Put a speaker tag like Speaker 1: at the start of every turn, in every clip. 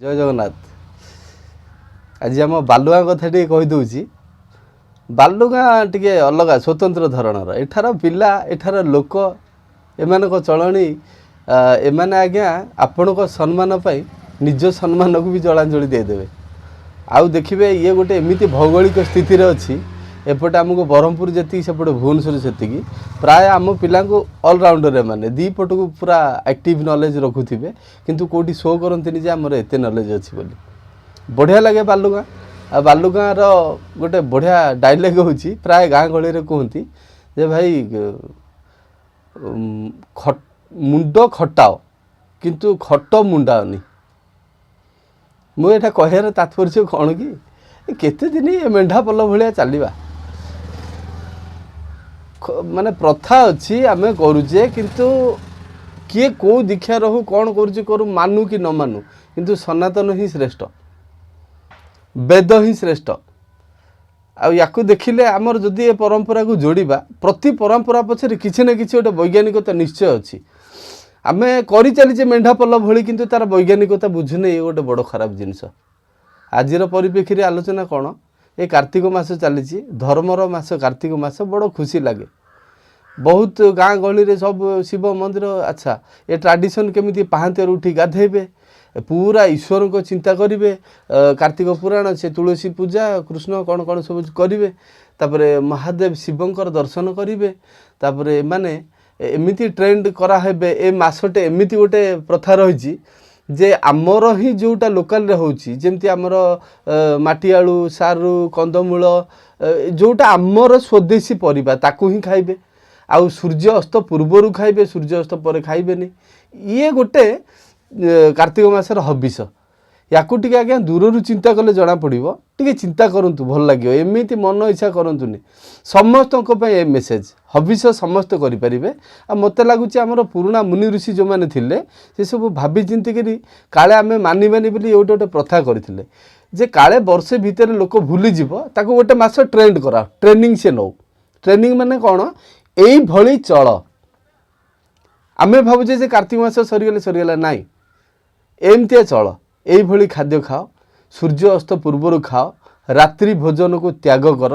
Speaker 1: जय जगन्नाथ। आज आम बालुआ कथा टे कहीदे बालुगा टे अलग स्वतंत्र धरणर एठार पिला एठार लोक एम चलणी एमाने आज्ञा आपण सम्मान पाई निज सम्मान को भी जलांजलि देदेवे। आउ देखिए ये गोटे एमती भौगोलिक स्थिति अच्छी एपटे आमको ब्रह्मपुर जी सेपटे भुवनेश्वर से प्राय आम पिला अलराउंडर मैंने दी पट को पूरा एक्टिव नॉलेज रखुवे किंतु कौटी शो करती जे आमर एत नॉलेज अच्छी बोली बढ़िया लगे बालुगाँ। आ बालुगाँर गोटे बढ़िया डायलॉग होची प्राय गाँ गहली कहती जे भाई मुंड खटाओ किंतु खट मुंडाओनी। मुझे कहार तात्पर्य कौन कि केते दिन ये मेढ़ा पल भाया चलवा माने प्रथा अच्छी आम करुचे किंतु किए कौ दीक्षा रहू कौन करू मानू कि न मानू किंतु सनातन ही श्रेष्ठ वेद ही श्रेष्ठ। या देखिले आमर जदि ए परंपरा को जोड़िबा प्रति परंपरा पछरे किसी न किसी गोटे वैज्ञानिकता निश्चय अच्छी आम कर चलीचे मेढ़ा पल भली किंतु तार वैज्ञानिकता बुझुने ये गोटे बड़ खराब जिनस। आजिर परिप्रेक्षी आलोचना कौन ये कार्तिक मास चली धर्मर मास कार्तिक मास बड़ खुशी लगे बहुत गाँ गहली सब शिव मंदिर अच्छा ये ट्राडिशन केमी पाहांतर उठी गाधेबे पूरा ईश्वर को चिंता करेंगे कार्तिक पुराण से तुलसी पूजा कृष्ण कौन कौन सब करेंगे तापरे महादेव शिवंकर दर्शन करेंगे तापरे माने एमिति ट्रेंड करा हेबे ए मासटे एमिति गोटे प्रथा रही जे आमर ही जोटा लोकल होची जेमती आमर माटी आलू सारू कंदमूल जोटा आमर स्वदेशी परिबा ताकू ही खाइबे आउ सूर्य अस्त पूर्वर खाइबे सूर्य अस्त पर खाइबेनी। ये गोटे कार्तिक मासर हबिष याकू टिके आज्ञा दूर चिंता कले जना पड़ो टिके चिंता करंतु भल लगे एमती मन इच्छा करंतुनी समस्त ए मेसेज हबिष समस्त करें। आ मत लगुच आमर पुराणा मुनि ऋषि जो मैंने थिले से सब भाभी चिंती करी काले आमे मानिबानी बोली गोटे गोटे प्रथा करथिले जे काले वर्षे भितर लोक भूली जीव ताको गोटे मास ट्रेंड करा ट्रेनिंग से नौ ट्रेनिंग माने कौन एई भली चल आमे भावुचे जे कार्तिक मास सरीगले नाई एमती चल यही खाद्य खाओ सूर्य अस्त पूर्वर खाओ रात्रि भोजन को त्याग कर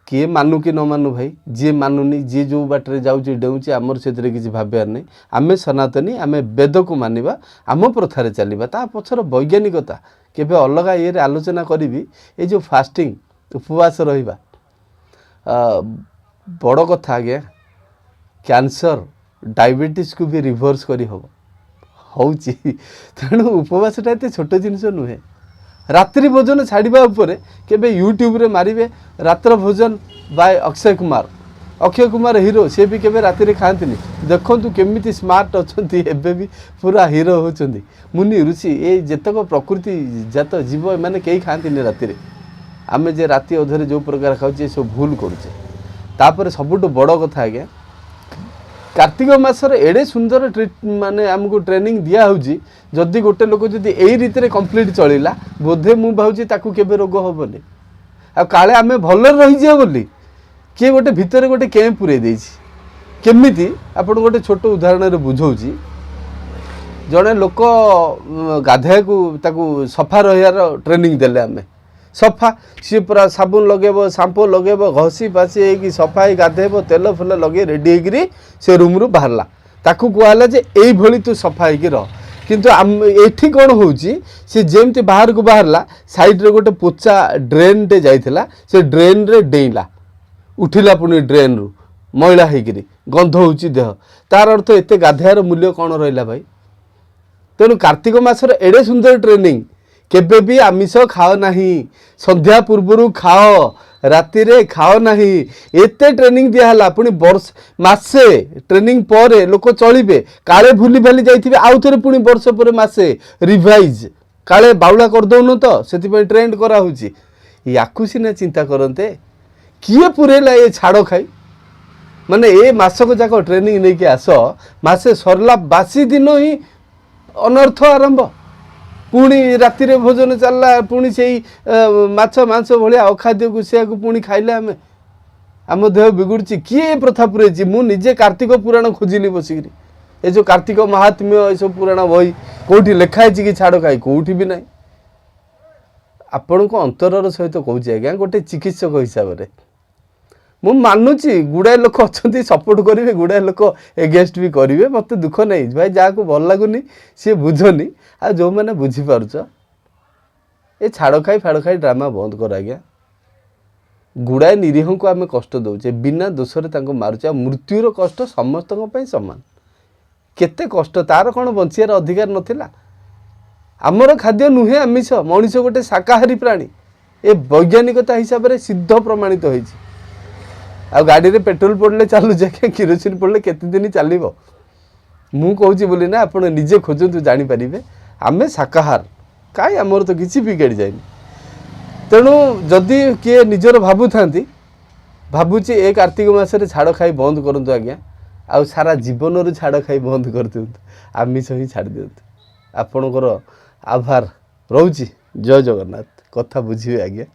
Speaker 1: किए मानू कि न मानू भाई जी मानुनी जी जो बाटर जाऊँगी डेऊँचे आमर से किसी भाबार नहीं आमे सनातनी आमे वेद को मानिबा आम प्रथार चलवा ता पछर वैज्ञानिकता केबे अलग ये आलोचना करी ये जो फास्टिंग उपवास रहिबा बड़ कथा आज्ञा कैंसर डायबिटीज को भी रिवर्स करी हबो होची तेणु उपवासटा एत छोट जिनस नुहे। रात्रि भोजन छाड़ा उपरे केबे यूट्यूब रे मारिबे रात्र भोजन बाय अक्षय कुमार हीरो सी भी केबे राति रे खाआंतिनी देखंतु केमिति स्मार्ट अछंती एबे भी पूरा हीरो होचंदी मुनि ऋषि ए जेतक प्रकृति जात जीव माने केही खाआंतिनी राति रे आमे जे राति अधरे जो प्रकार खाउचे सब भूल करूचे। तापर सबुठ बड़ कथा आज्ञा कार्तिक मासर एडे सुंदर माने आमको ट्रेनिंग दिया होची जदि गोटे लोक जदि एई रीति रे कंप्लीट चलिला बोधे मु भाउची ताकू केबे रोग होबनी आ काले आमे भल रही जे बोली किए गोटे भितर गोटे के पुरे देछि केमिति आपण गोटे छोट उदाहरण रे बुझौची जड़े लोक गाधे को ताकू सफा रहियार ट्रेनिंग देले आमे सफा सी पूरा साबुन लगेब शाम्पू लगेब घसी पासी कि सफाई गाधेब तेल फेल लगे रेडी होकर से रूम रू बाहरला ताकू कहला जे एई भली तू सफा होकर रह किंतु एठी कौन होची से जेमती बाहर को बाहरला साइड रे गोटे पोचा ड्रेन टे जाइथिला से ड्रेन रे डेइला उठिला पुनी ड्रेन रू मैला होकर गंध होची देह तार अर्थ एते गाधेयार मूल्य कौन रहिला भाई। तेणु कार्तिक मासर एडे सुंदर ट्रेनिंग केबे भी आमिष खाओ नहीं संध्या पूर्व खाओ राति रे खाओ नहीं एते ट्रेनिंग दिया पुणी वर्ष मासे ट्रेनिंग पर लोक चलिबे काले भूली भाली जाइथिबे आउ थरे पुणी वर्ष पर मासे रिवाइज काले बाउला कर दउन तो सेति ट्रेंड करा होची याकू सिना चिंता करते किए पुरेला ये छाड़ खाई माने ए मासक जाक ट्रेनिंग नहीं कि आस मासे सरला बासी दिन ही अनर्थ आरंभ पुणी राति रे भोजन चलला पुणी से माछ मांस भाया अखाद्य को से पुणी खाइले आमे आम देह बिगुड़ी किए प्रथा पुरेची मु निजे कार्तिक पुराण खोजिली बसिकी ये जो कार्तिक महात्म्य ये सब पुराण बही कौटी लिखाई कि छाड़ खाई कौटी भी ना आपण को अंतरर सहित कौच आज्ञा गोटे चिकित्सक हिसाब से मु मानुची गुड़ाए लोक अच्छा सपोर्ट करेंगे गुड़ाए लोक एगेन्स्ट भी करेंगे मत दुख नहीं भाई जहाँ को भल लगुनि सी बुझनी आ जो मैंने बुझीपारुच ये छाड़ खाई फाड़ खाई ड्रामा बंद कर आज्ञा गुड़ाए निरीह को आम कष्ट दौचे बिना दोषरे मारुचे मृत्युर कष्ट समस्त सामान केते कष्ट तार कौन बंचार अधिकार नथिला आमर खाद्य नुहे आमिष मनीष गोटे शाकाहारी प्राणी ए वैज्ञानिकता हिसाब से सिद्ध प्रमाणित होइछि आ गाड़ी रे पेट्रोल पड़ले चालू जाके किरोसिन पड़ले केते दिन चलो मु कहूँ बोली ना आप निजे खोजतु जानीपारे आमे शाकाहार कहीं आमर तो किसी बिगड़ जाए तेणु जदि किए निजर भावु था भावुची ए कार्तिक मासरे छाड़ खाई बंद करूँ आज्ञा आउ सारा जीवन रू छाड़ खाई बंद कर दिंतु आमिष ही छाड़ दिंतु आपणकर आभार रोची जय जगन्नाथ कथा बुझे आज्ञा।